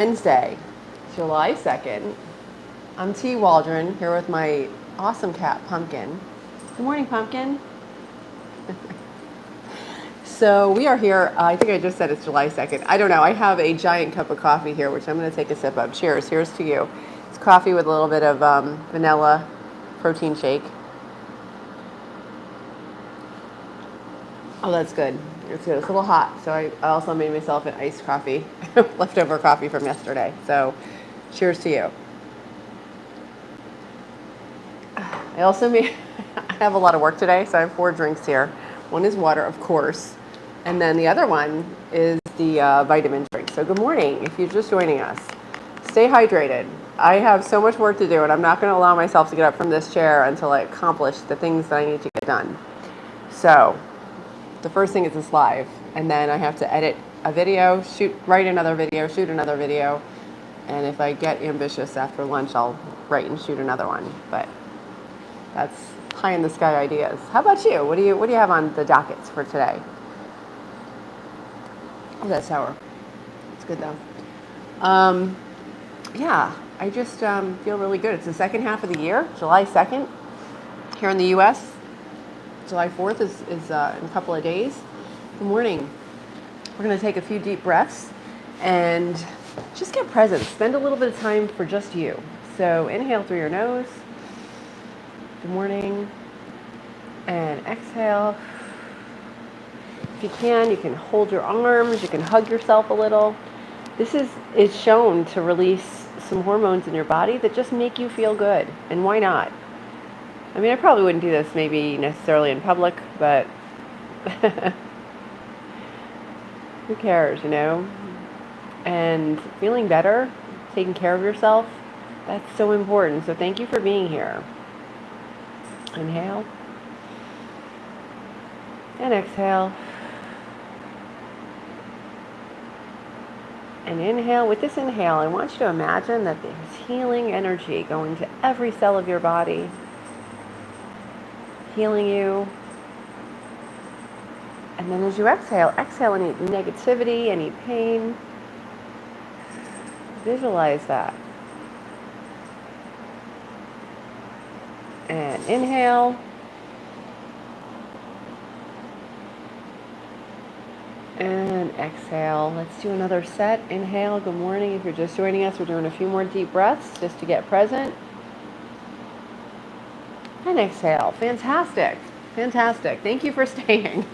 Wednesday, July 2nd. I'm T. Waldron here with my awesome cat, Pumpkin. Good morning, Pumpkin. So we are here, I think I just said it's July 2nd. I don't know. I have a giant cup of coffee here, which I'm going to take a sip of. Cheers. Here's to you. It's coffee with a little bit of vanilla protein shake. Oh, that's good. It's good. It's a little hot. So I also made myself an iced coffee, leftover coffee from yesterday. So cheers to you. I also made, I have a lot of work today, so I have 4 drinks here. One is water, of course, and then the other one is the vitamin drink. So good morning, if you're just joining us. Stay hydrated. I have so much work to do, and I'm not going to allow myself to get up from this chair until I accomplish the things that I need to get done. So the first thing is this live, and then I have to edit a video, write another video, shoot another video, and if I get ambitious after lunch, I'll write and shoot another one. But that's high in the sky ideas. How about you? What do you have on the dockets for today? Oh, that's sour. It's good though. Yeah, I just feel really good. It's the second half of the year, July 2nd, here in the U.S. July 4th is in a couple of days. Good morning. We're going to take a few deep breaths and just get present. Spend a little bit of time for just you. So inhale through your nose. Good morning. And exhale. If you can hold your arms, you can hug yourself a little. This is shown to release some hormones in your body that just make you feel good. And why not? I mean, I probably wouldn't do this maybe necessarily in public, but who cares, you know? And feeling better, taking care of yourself, that's so important. So thank you for being here. Inhale. And exhale. And inhale. With this inhale, I want you to imagine that there's healing energy going to every cell of your body, healing you. And then as you exhale any negativity, any pain. Visualize that. And inhale. And exhale. Let's do another set. Inhale. Good morning. If you're just joining us, we're doing a few more deep breaths just to get present. And exhale. Fantastic. Fantastic. Thank you for staying.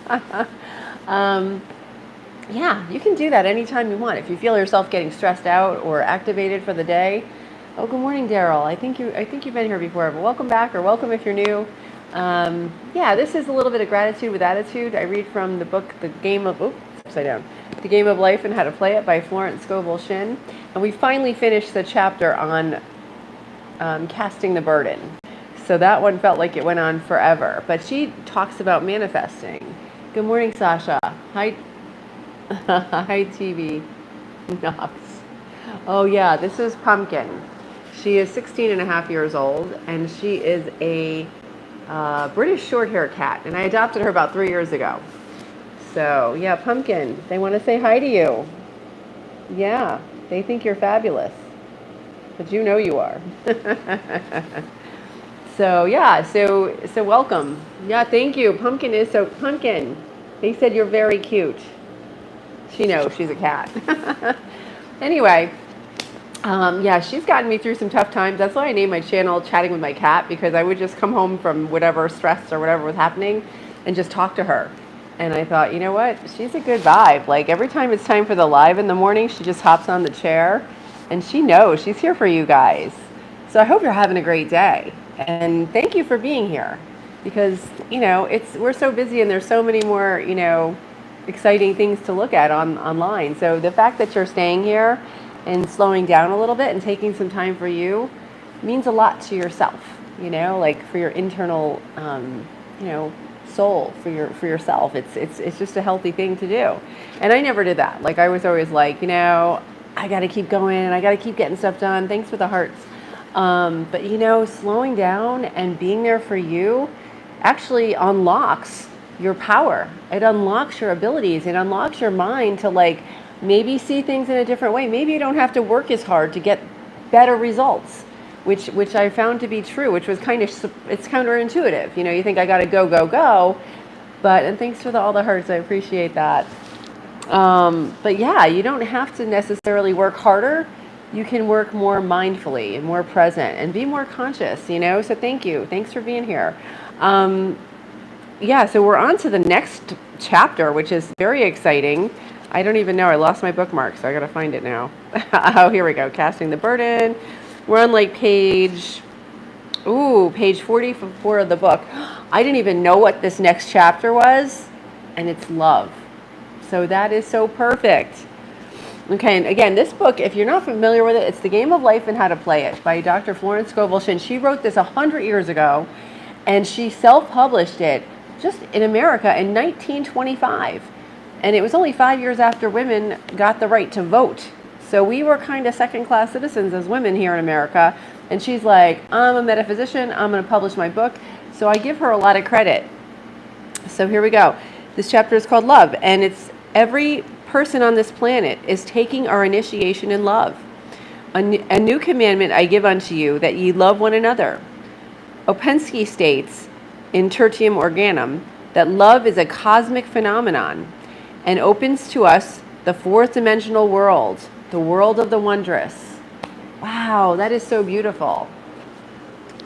Yeah, you can do that anytime you want. If you feel yourself getting stressed out or activated for the day. Oh, good morning, Daryl. I think you've been here before, but welcome back, or welcome if you're new. Yeah, this is a little bit of gratitude with attitude. I read from the book, The Game of Life and How to Play It by Florence Scovel Shinn. And we finally finished the chapter on casting the burden. So that one felt like it went on forever. But she talks about manifesting. Good morning, Sasha. Hi, hi, TV. Knox. Oh, yeah, this is Pumpkin. She is 16 and a half years old, and she is a British short-haired cat, and I adopted her about 3 years ago. So, yeah, Pumpkin, they want to say hi to you. Yeah, they think you're fabulous, but you know you are. So, yeah, so welcome. Yeah, thank you. Pumpkin, they said you're very cute. She knows she's a cat. Anyway, yeah, she's gotten me through some tough times. That's why I named my channel Chatting with My Cat, because I would just come home from whatever stress or whatever was happening and just talk to her. And I thought, you know what? She's a good vibe. Like every time it's time for the live in the morning, she just hops on the chair and she knows she's here for you guys. So I hope you're having a great day. And thank you for being here, because, you know, we're so busy and there's so many more, you know, exciting things to look at online. So the fact that you're staying here and slowing down a little bit and taking some time for you means a lot to yourself, you know, like for your internal, you know, soul, for yourself. It's just a healthy thing to do. And I never did that. Like I was always like, you know, I got to keep going and I got to keep getting stuff done. Thanks for the hearts. But you know, slowing down and being there for you actually unlocks your power. It unlocks your abilities. It unlocks your mind to like Maybe see things in a different way. Maybe you don't have to work as hard to get better results, which I found to be true, which was it's counterintuitive. You think I got to go, go, go. And thanks for all the hearts. I appreciate that. But yeah, you don't have to necessarily work harder. You can work more mindfully and more present and be more conscious, So thank you. Thanks for being here. Yeah, so we're on to the next chapter, which is very exciting. I don't even know. I lost my bookmark, so I got to find it now. Oh, here we go. Casting the Burden. We're on page 44 of the book. I didn't even know what this next chapter was, and it's love. So that is so perfect. Okay, and again, this book, if you're not familiar with it, it's The Game of Life and How to Play It by Dr. Florence Scovel Shinn. She wrote this 100 years ago, and she self-published it just in America in 1925. And it was only 5 years after women got the right to vote. So we were kind of second-class citizens as women here in America. And she's like, I'm a metaphysician. I'm going to publish my book. So I give her a lot of credit. So here we go. This chapter is called Love. And it's every person on this planet is taking our initiation in love. A new commandment I give unto you, that ye love one another. Opensky states in Tertium Organum that love is a cosmic phenomenon and opens to us the fourth dimensional world, the world of the wondrous. Wow, that is so beautiful.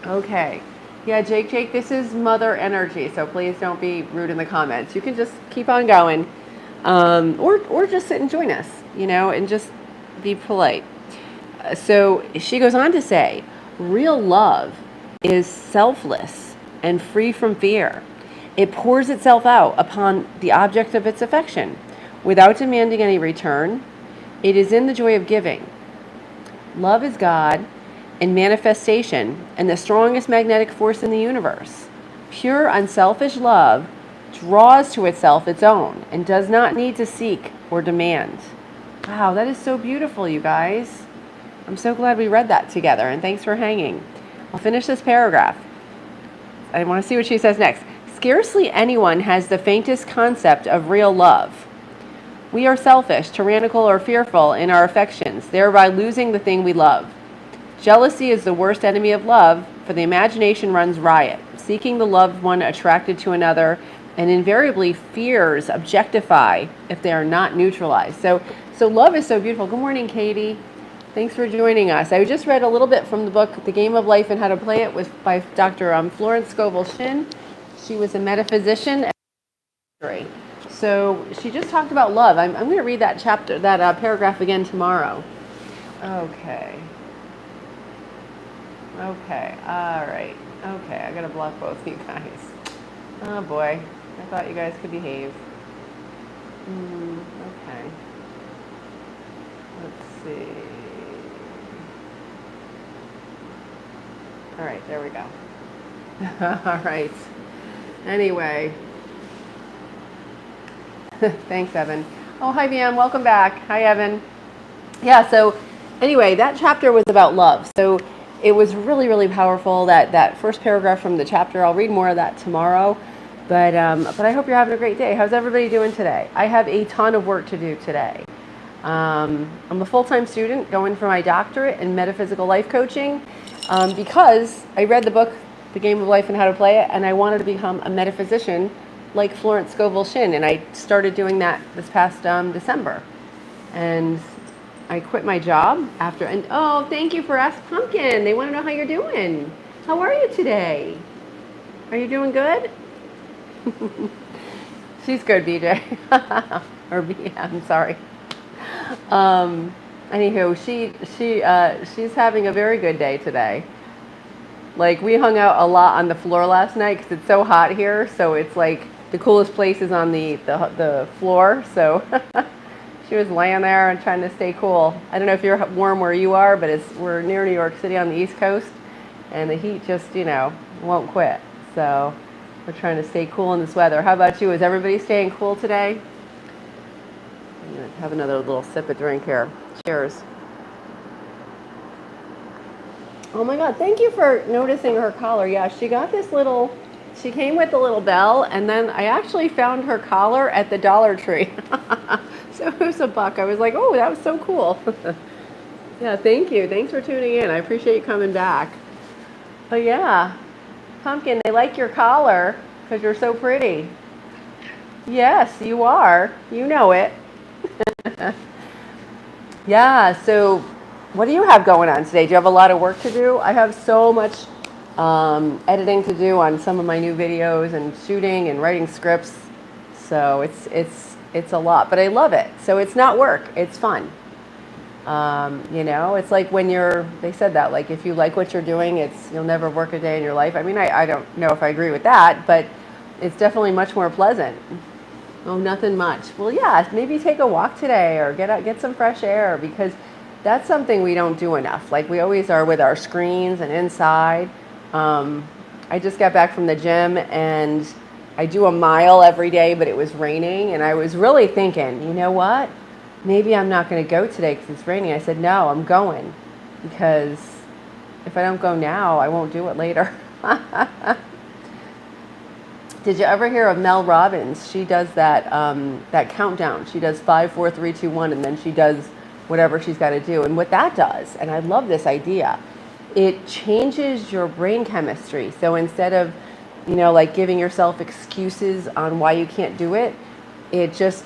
Okay. Yeah, Jake, this is mother energy, so please don't be rude in the comments. You can just keep on going, or just sit and join us, and just be polite. So she goes on to say, real love is selfless and free from fear. It pours itself out upon the object of its affection without demanding any return. It is in the joy of giving. Love is God in manifestation and the strongest magnetic force in the universe. Pure, unselfish love draws to itself its own and does not need to seek or demand. Wow, that is so beautiful, you guys. I'm so glad we read that together, and thanks for hanging. I'll finish this paragraph. I want to see what she says next. Scarcely anyone has the faintest concept of real love. We are selfish, tyrannical, or fearful in our affections, thereby losing the thing we love. Jealousy is the worst enemy of love, for the imagination runs riot, seeking the loved one attracted to another, and invariably fears objectify if they are not neutralized. So love is so beautiful. Good morning, Katie. Thanks for joining us. I just read a little bit from the book, The Game of Life and How to Play It, by Dr. Florence Scovel Shinn. She was a metaphysician. So she just talked about love. I'm going to read that paragraph again tomorrow. Okay. All right. Okay, I got to block both of you guys. Oh boy, I thought you guys could behave. Okay. Let's see. All right, there we go. All right. Anyway. Thanks, Evan. Oh, hi, VM. Welcome back. Hi, Evan. Yeah, so anyway, that chapter was about love. So it was really, really powerful, that first paragraph from the chapter. I'll read more of that tomorrow. But I hope you're having a great day. How's everybody doing today? I have a ton of work to do today. I'm a full-time student going for my doctorate in metaphysical life coaching because I read the book, The Game of Life and How to Play It, and I wanted to become a metaphysician like Florence Scovel Shinn, and I started doing that this past December. And I quit my job after, and oh, thank you for Ask Pumpkin. They want to know how you're doing. How are you today? Are you doing good? She's good, BJ. Or BM, I'm sorry. Anywho, she's having a very good day today. Like, we hung out a lot on the floor last night because it's so hot here. So it's like the coolest place is on the floor. So she was laying there and trying to stay cool. I don't know if you're warm where you are, but we're near New York City on the East Coast, and the heat just, won't quit. So we're trying to stay cool in this weather. How about you? Is everybody staying cool today? I'm going to have another little sip of drink here. Cheers. Oh my God, thank you for noticing her collar. Yeah, she came with a little bell, and then I actually found her collar at the Dollar Tree. So it was a buck. I was like, oh, that was so cool. Yeah, thank you. Thanks for tuning in. I appreciate you coming back. But yeah, Pumpkin, they like your collar because you're so pretty. Yes, you are. You know it. Yeah, so what do you have going on today? Do you have a lot of work to do? I have so much editing to do on some of my new videos and shooting and writing scripts. So it's a lot, but I love it. So it's not work, it's fun. You know, it's like when they said that, like if you like what you're doing, you'll never work a day in your life. I mean, I don't know if I agree with that, but it's definitely much more pleasant. Oh, nothing much. Well, yeah, maybe take a walk today or get some fresh air because that's something we don't do enough. Like we always are with our screens and inside. I just got back from the gym and I do a mile every day, but it was raining and I was really thinking, you know what? Maybe I'm not going to go today because it's raining. I said, no, I'm going because if I don't go now, I won't do it later. Did you ever hear of Mel Robbins? She does that countdown. She does 5, 4, 3, 2, 1, and then she does whatever she's got to do. And what that does, and I love this idea, it changes your brain chemistry. So instead of, you know, like giving yourself excuses on why you can't do it, it just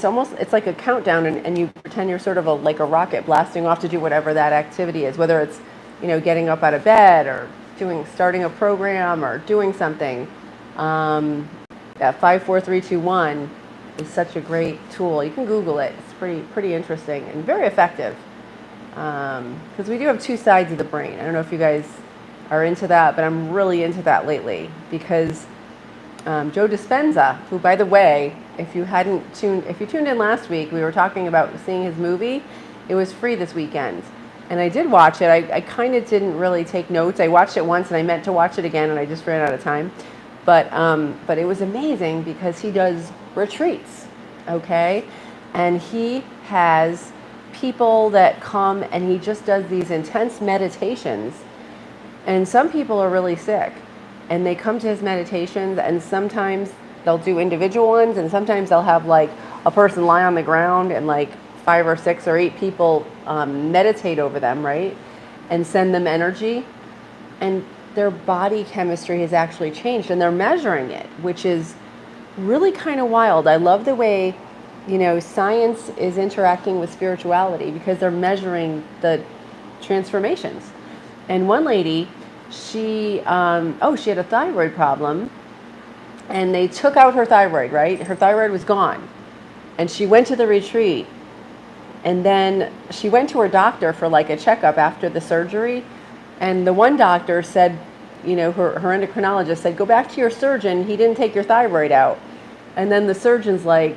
almost, it's like a countdown and you pretend you're sort of like a rocket blasting off to do whatever that activity is, whether it's, you know, getting up out of bed or starting a program or doing something. That 5, 4, 3, 2, 1 is such a great tool. You can Google it. It's pretty interesting and very effective. Because we do have two sides of the brain. I don't know if you guys are into that, but I'm really into that lately because Joe Dispenza, who, by the way, if you tuned in last week, we were talking about seeing his movie. It was free this weekend. And I did watch it. I kind of didn't really take notes. I watched it once and I meant to watch it again and I just ran out of time. But it was amazing because he does retreats, okay? And he has people that come and he just does these intense meditations. And some people are really sick and they come to his meditations and sometimes they'll do individual ones and sometimes they'll have like a person lie on the ground and like 5 or 6 or 8 people meditate over them, right? And send them energy. And their body chemistry has actually changed and they're measuring it, which is really kind of wild. I love the way, you know, science is interacting with spirituality because they're measuring the transformations. And one lady, she had a thyroid problem and they took out her thyroid, right? Her thyroid was gone. And she went to the retreat. And then she went to her doctor for like a checkup after the surgery. And the one doctor said, you know, her endocrinologist said, go back to your surgeon. He didn't take your thyroid out. And then the surgeon's like,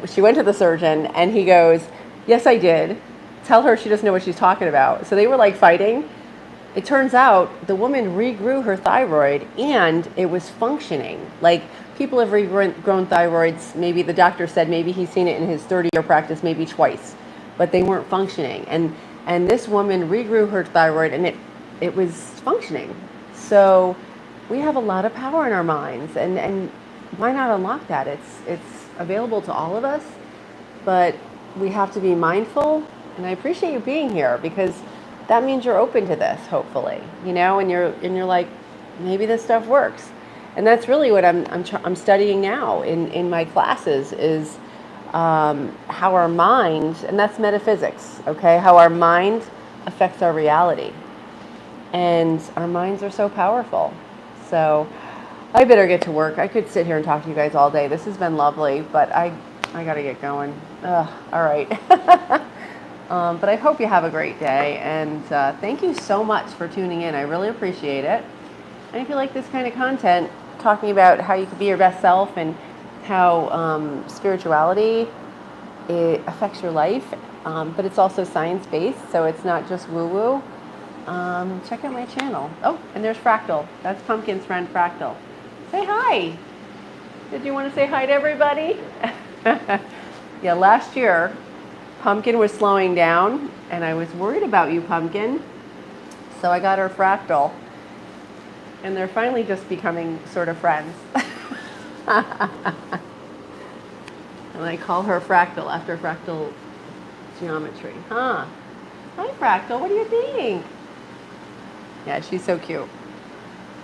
she went to the surgeon and he goes, yes, I did. Tell her she doesn't know what she's talking about. So they were like fighting. It turns out the woman regrew her thyroid and it was functioning. Like people have regrown thyroids. Maybe the doctor said maybe he's seen it in his 30-year practice, maybe twice. But they weren't functioning. And this woman regrew her thyroid and it was functioning. So we have a lot of power in our minds and why not unlock that? It's available to all of us, but we have to be mindful. And I appreciate you being here because that means you're open to this, hopefully, you know, and you're like, maybe this stuff works. And that's really what I'm studying now in my classes is how our mind, and that's metaphysics, okay, how our mind affects our reality. And our minds are so powerful. So I better get to work. I could sit here and talk to you guys all day. This has been lovely, but I got to get going. All right. But I hope you have a great day. And thank you so much for tuning in. I really appreciate it. And if you like this kind of content, talking about how you can be your best self and how spirituality, it affects your life, but it's also science-based, so it's not just woo-woo. Check out my channel. Oh, and there's Fractal. That's Pumpkin's friend, Fractal. Say hi. Did you want to say hi to everybody? Yeah, last year, Pumpkin was slowing down, and I was worried about you, Pumpkin. So I got her Fractal, and they're finally just becoming sort of friends. And I call her Fractal after fractal geometry. Huh? Hi, Fractal. What do you think? Yeah, she's so cute.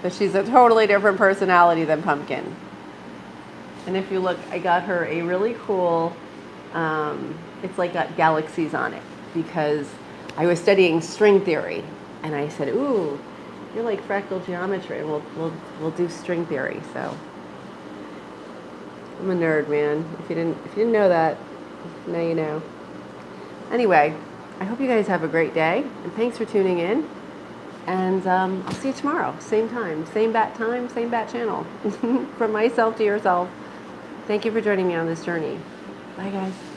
But she's a totally different personality than Pumpkin. And if you look, I got her a really cool, it's like got galaxies on it because I was studying string theory. And I said, ooh, you're like fractal geometry. We'll do string theory. So I'm a nerd, man. If you didn't know that, now you know. Anyway, I hope you guys have a great day, and thanks for tuning in. And I'll see you tomorrow, same time, same bat channel. From myself to yourself. Thank you for joining me on this journey. Bye, guys.